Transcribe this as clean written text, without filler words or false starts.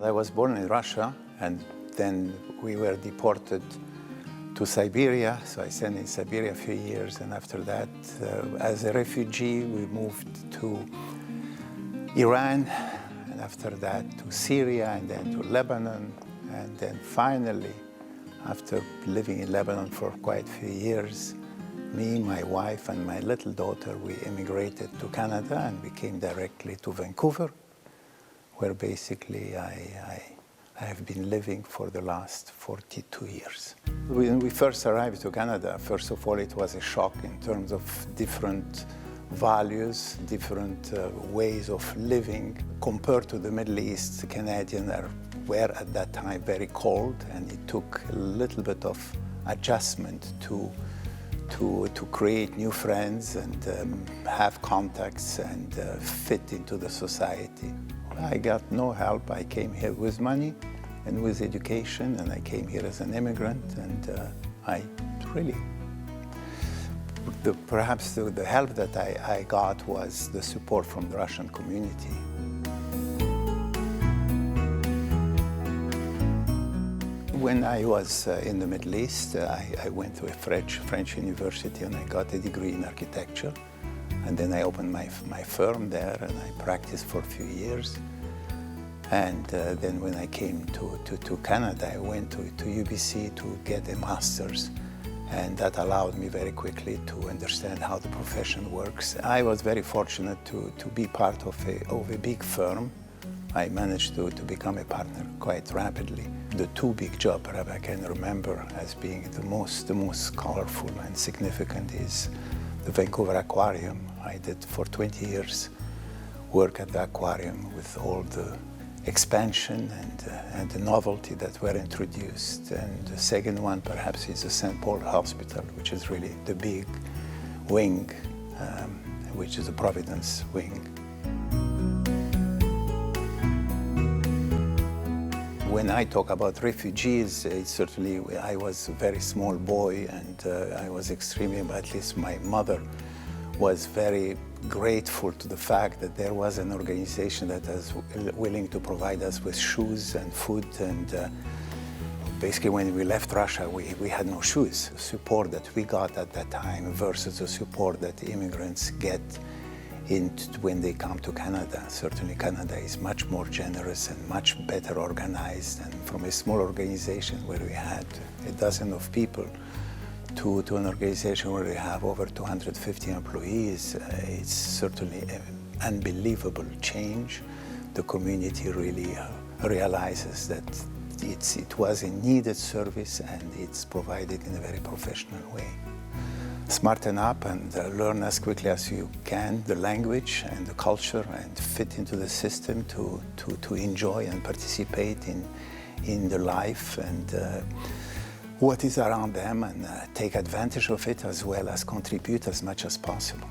I was born in Russia, and then we were deported to Siberia. So I spent in Siberia a few years, and after that, as a refugee, we moved to Iran, and after that to Syria, and then to Lebanon, and then finally, after living in Lebanon for quite a few years, me, my wife, and my little daughter, we immigrated to Canada, and we came directly to Vancouver, where basically I have been living for the last 42 years. When we first arrived to Canada, first of all, it was a shock in terms of different values, different ways of living. Compared to the Middle East, the Canadians were at that time very cold, and it took a little bit of adjustment to create new friends and have contacts and fit into the society. I got no help. I came here with money and with education, and I came here as an immigrant, and I really, perhaps the help that I got was the support from the Russian community. When I was in the Middle East, I went to a French university, and I got a degree in architecture. And then I opened my firm there, and I practiced for a few years. And then when I came to Canada, I went to UBC to get a master's. And that allowed me very quickly to understand how the profession works. I was very fortunate to be part of a big firm. I managed to become a partner quite rapidly. The two big jobs that I can remember as being the most colorful and significant is the Vancouver Aquarium. I did for 20 years work at the aquarium with all the expansion and the novelty that were introduced. And the second one perhaps is the St. Paul Hospital, which is really the big wing, which is the Providence wing. When I talk about refugees, certainly I was a very small boy, and I was extremely, at least my mother was very grateful to the fact that there was an organization that was willing to provide us with shoes and food. And basically when we left Russia, we had no shoes. The support that we got at that time versus the support that immigrants get when they come to Canada. Certainly Canada is much more generous and much better organized. And from a small organization where we had a dozen of people to an organization where we have over 250 employees, it's certainly an unbelievable change. The community really realizes that it was a needed service, and it's provided in a very professional way. Smarten up and learn as quickly as you can the language and the culture, and fit into the system to enjoy and participate in the life and what is around them, and take advantage of it as well as contribute as much as possible.